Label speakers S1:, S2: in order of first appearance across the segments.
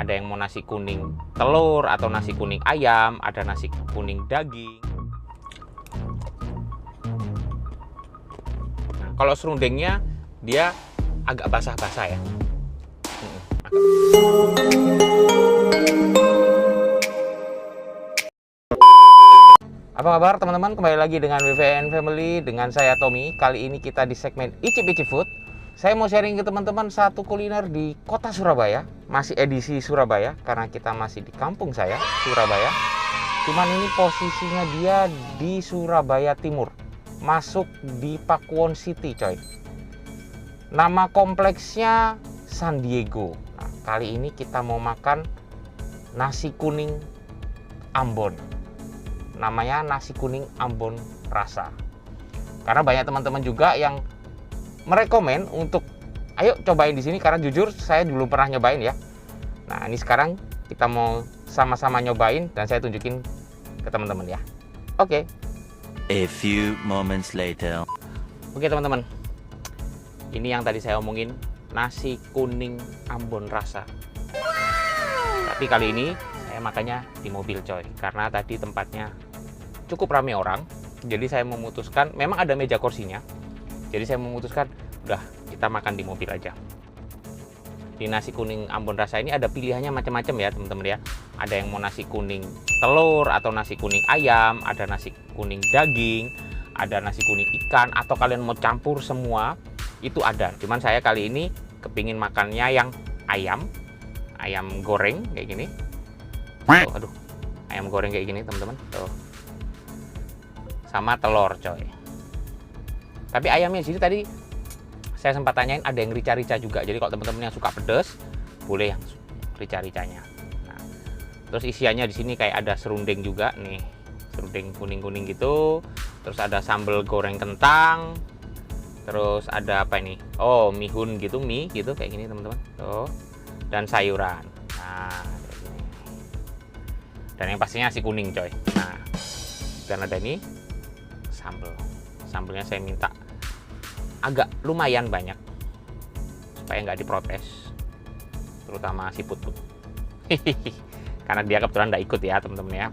S1: ada yang mau nasi kuning telur atau nasi kuning ayam, ada nasi kuning daging. Nah, kalau serundengnya dia agak basah-basah ya. Apa kabar teman-teman? Kembali lagi dengan WVN Family, dengan saya Tommy. Kali ini kita di segmen Icip-Icip Food. Saya mau sharing ke teman-teman satu kuliner di kota Surabaya. Masih edisi Surabaya, karena kita masih di kampung saya, Surabaya. Cuman ini posisinya dia di Surabaya Timur, masuk di Pakuwon City coy. Nama kompleksnya San Diego. Nah, kali ini kita mau makan nasi kuning Ambon. Namanya nasi kuning Ambon rasa. Karena banyak teman-teman juga yang merekomen untuk ayo cobain di sini, karena jujur saya belum pernah nyobain ya. Nah, ini sekarang kita mau sama-sama nyobain dan saya tunjukin ke teman-teman ya. Oke.
S2: A few moments later.
S1: Oke teman-teman. Ini yang tadi saya omongin, nasi kuning Ambon rasa. Tapi kali ini saya makannya di mobil coy, karena tadi tempatnya cukup ramai orang. Jadi saya memutuskan, memang ada meja kursinya, jadi saya memutuskan udah kita makan di mobil aja. Di nasi kuning Ambon rasa ini ada pilihannya macam-macam ya teman-teman ya. Ada yang mau nasi kuning telur atau nasi kuning ayam, ada nasi kuning daging, ada nasi kuning ikan, atau kalian mau campur semua itu ada. Cuman saya kali ini kepingin makannya yang ayam goreng kayak gini. Tuh, aduh, ayam goreng kayak gini teman-teman. Tuh, sama telur coy. Tapi ayamnya di sini tadi saya sempat tanyain ada yang rica-rica juga. Jadi kalau teman-teman yang suka pedas boleh yang rica-ricanya. Nah, terus isiannya di sini kayak ada serundeng juga nih, serundeng kuning-kuning gitu. Terus ada sambal goreng kentang. Terus ada apa ini? Oh, mihun gitu, mie gitu kayak gini teman-teman. Tuh. Dan sayuran. Nah, kayak gini. Dan yang pastinya nasi kuning coy. Nah, dan ada ini sambal. Sambelnya saya minta agak lumayan banyak supaya nggak diprotes, terutama si Put-Put. Karena dia kebetulan nggak ikut ya teman-teman ya.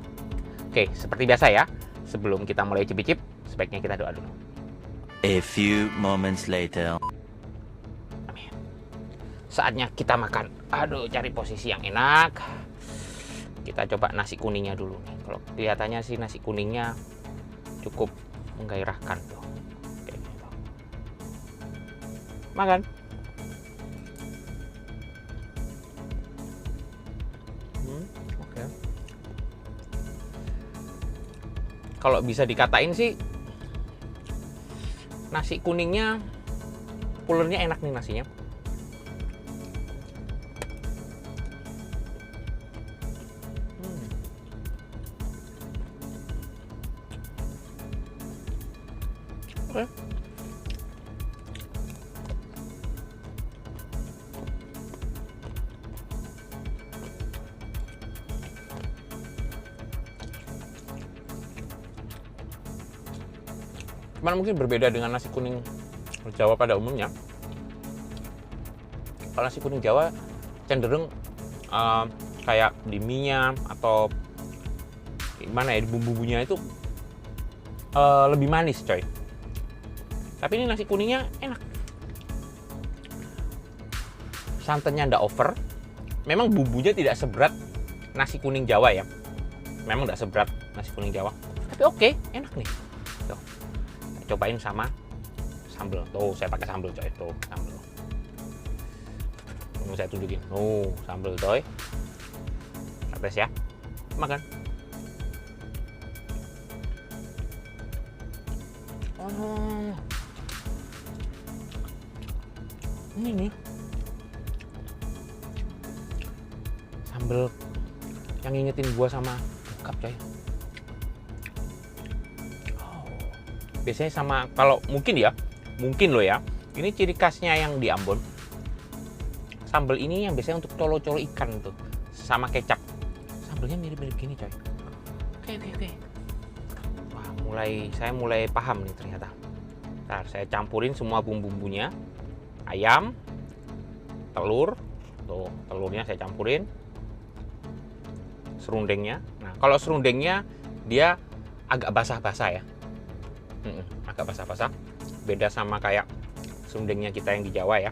S1: Oke, seperti biasa ya, sebelum kita mulai cicip-cicip sebaiknya kita doa dulu.
S2: A few moments later.
S1: Saatnya kita makan. Aduh, cari posisi yang enak. Kita coba nasi kuningnya dulu nih. Kalau kelihatannya sih nasi kuningnya cukup menggairahkan tuh. Kayak gitu. Makan. Oke. Kalau bisa dikatain sih nasi kuningnya, pulernya enak nih nasinya. Oke. Cuman mungkin berbeda dengan nasi kuning Jawa pada umumnya. Kalau nasi kuning Jawa cenderung kayak di mie-nya atau gimana ya, di bumbu-bumbunya itu lebih manis coy. Tapi ini nasi kuningnya enak. Santannya ndak over. Memang bumbunya tidak seberat nasi kuning Jawa ya. Memang ndak seberat nasi kuning Jawa. Tapi oke, enak nih. Tuh. Cobain sama sambal. Tuh, saya pakai sambal coy. Tuh, sambal. Mau saya tunjukin. Sambal coy. Tes ya. Makan. Ini nih sambal yang ngingetin gua sama bokap coy. Biasanya sama, kalau mungkin loh ya, ini ciri khasnya yang di Ambon. Sambal ini yang biasanya untuk colo-colo ikan tuh, sama kecap. Sambalnya mirip-mirip gini coy. Oke. Wah, saya mulai paham nih ternyata. Ntar saya campurin semua bumbu-bumbunya. Ayam, telur, tuh telurnya saya campurin, serundengnya. Nah, kalau serundengnya dia agak basah-basah ya. Agak basah-basah. Beda sama kayak serundengnya kita yang di Jawa ya.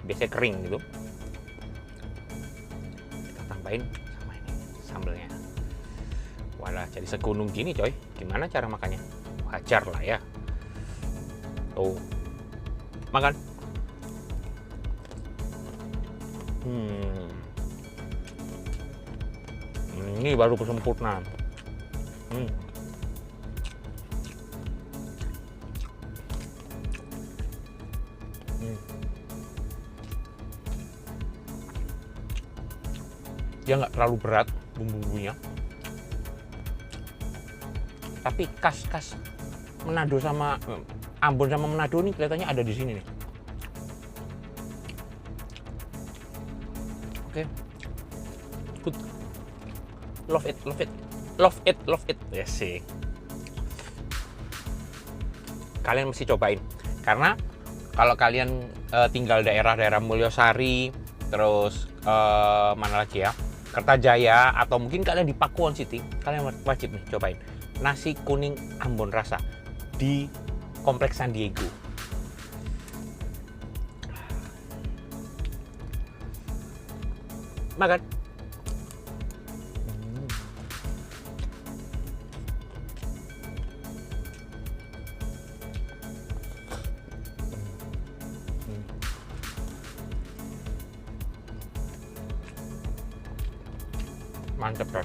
S1: Biasanya kering gitu. Kita tambahin sama ini sambelnya. Walah, jadi segunung gini coy. Gimana cara makannya? Wajar lah ya. Tuh. Makan. Ini baru kesempurnaan. Dia nggak terlalu berat bumbu-bumbunya, tapi khas Manado sama Ambon sama Manado ini kelihatannya ada di sini nih. Oke, good, love it, yes sih. Kalian mesti cobain, karena kalau kalian tinggal daerah-daerah Mulyosari, terus mana lagi ya, Kertajaya, atau mungkin kalian di Pakuwon City, kalian wajib nih cobain nasi kuning Ambon rasa di Kompleks San Diego. Makan. Mantep kan?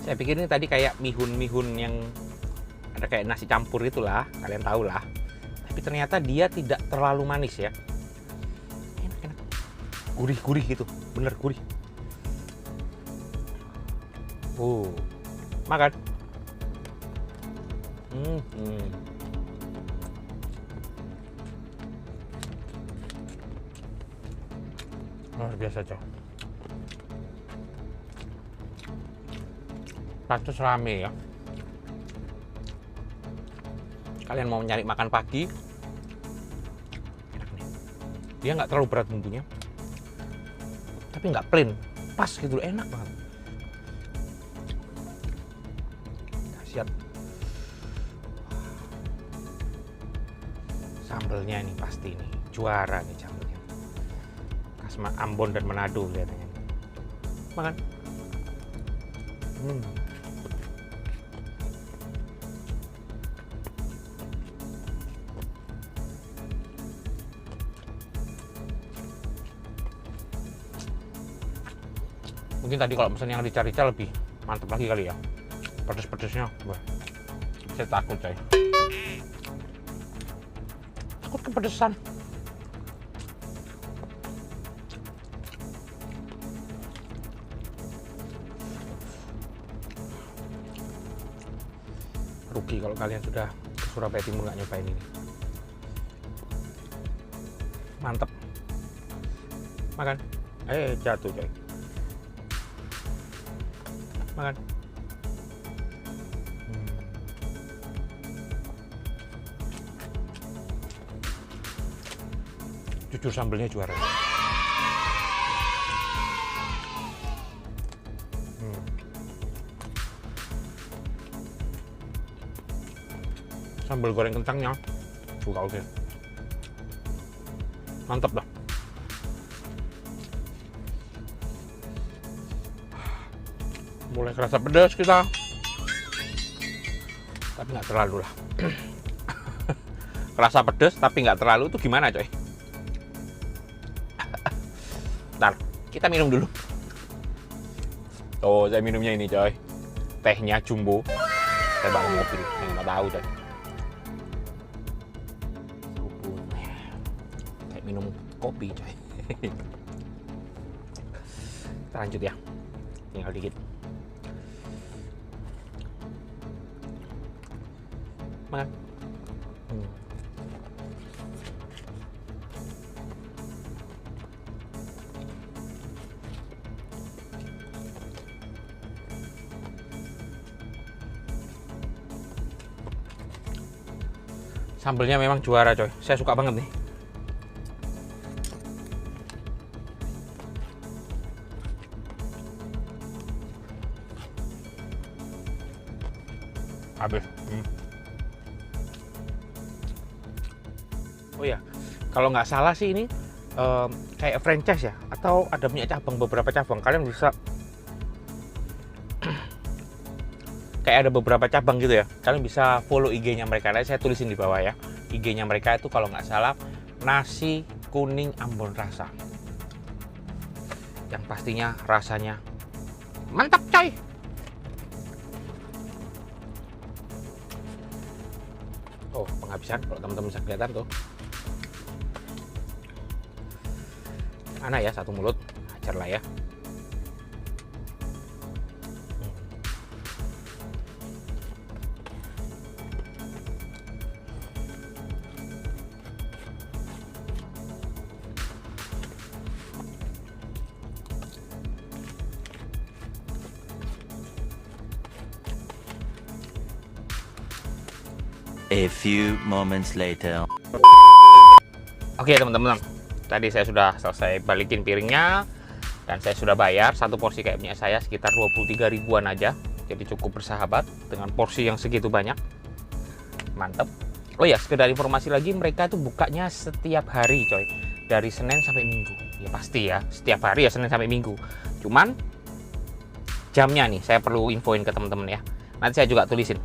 S1: Saya pikir ini tadi kayak mihun yang ada kayak nasi campur itulah, kalian tahu lah. Tapi ternyata dia tidak terlalu manis ya. Enak. Gurih gitu, bener gurih. Makan. Luar biasa coy. Pantes rame ya. Kalian mau nyari makan pagi, enak nih. Dia nggak terlalu berat bumbunya, tapi nggak plain, pas gitu, enak banget. Siap. Sambelnya ini pasti nih juara nih sambelnya. Khas Ambon dan Manado kelihatannya. Makan. Mungkin tadi kalau pesan yang rica-rica lebih mantap lagi kali ya. Pedes-pedesnya, wah, saya takut coy. Takut kepedesan. Rugi kalau kalian sudah ke Surabaya Timur nggak nyobain ini. Mantap. Makan. Jatuh coy. Makan. Jujur sambelnya juara. Sambal goreng kentangnya juga oke. Mantap dah. Mulai kerasa pedas kita, tapi nggak terlalu lah. Kerasa pedas tapi nggak terlalu itu gimana coy? Ntar kita minum dulu. Tuh saya minumnya ini coy, tehnya jumbo. Saya bawa mobil, yang nggak tahu coy. Kayak minum kopi coy. Kita lanjut ya, tinggal dikit. Makan. Sambelnya memang juara coy, saya suka banget nih. Habis. Oh ya, kalau nggak salah sih ini kayak franchise ya, atau ada punya cabang, beberapa cabang. Kalian bisa kayak ada beberapa cabang gitu ya. Kalian bisa follow IG-nya mereka. Nah, saya tulisin di bawah ya. IG-nya mereka itu kalau nggak salah nasi kuning Ambon rasa. Yang pastinya rasanya mantap coy. Oh, penghabisan kalau teman-teman bisa kelihatan tuh. Mana ya, satu mulut ajar lah ya.
S2: A few moments later.
S1: Oke teman-teman, tadi saya sudah selesai balikin piringnya dan saya sudah bayar. Satu porsi kayak punya saya sekitar 23 ribuan aja, jadi cukup bersahabat dengan porsi yang segitu banyak. Mantep. Oh ya, sekedar informasi lagi, mereka itu bukanya setiap hari coy, dari Senin sampai Minggu. Ya pasti ya, setiap hari ya, Senin sampai Minggu. Cuman jamnya nih saya perlu infoin ke teman-teman ya, nanti saya juga tulisin.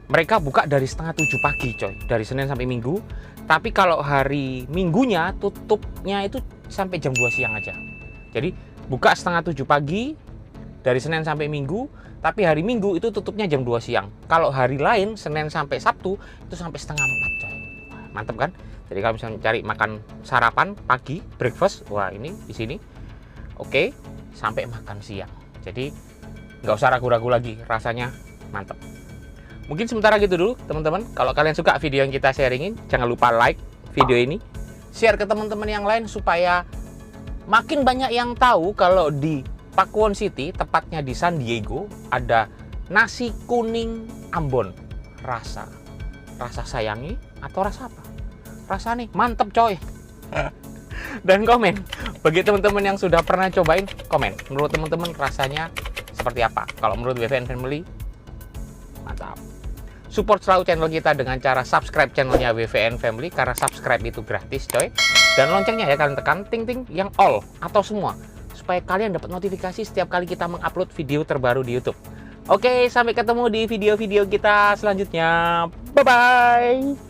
S1: Mereka buka dari setengah 7 pagi coy, dari Senin sampai Minggu. Tapi kalau hari Minggunya tutupnya itu sampai jam 2 siang aja. Jadi buka setengah 7 pagi dari Senin sampai Minggu, tapi hari Minggu itu tutupnya jam 2 siang. Kalau hari lain Senin sampai Sabtu itu sampai setengah 4 coy. Mantep kan? Jadi kalau misalnya cari makan sarapan pagi, breakfast, wah ini di sini. Oke, sampai makan siang. Jadi nggak usah ragu-ragu lagi, rasanya mantep. Mungkin sementara gitu dulu teman-teman. Kalau kalian suka video yang kita sharingin, jangan lupa like video ini, share ke teman-teman yang lain supaya makin banyak yang tahu kalau di Pakuwon City, tepatnya di San Diego, ada nasi kuning Ambon rasa. Rasa sayangi atau rasa apa? Rasa nih mantep coy. Dan komen bagi teman-teman yang sudah pernah cobain, komen menurut teman-teman rasanya seperti apa. Kalau menurut WVN Family mantap. Support selalu channel kita dengan cara subscribe channelnya WVN Family, karena subscribe itu gratis coy. Dan loncengnya ya kalian tekan ting-ting yang all atau semua, supaya kalian dapat notifikasi setiap kali kita mengupload video terbaru di YouTube. Oke, sampai ketemu di video-video kita selanjutnya. Bye-bye.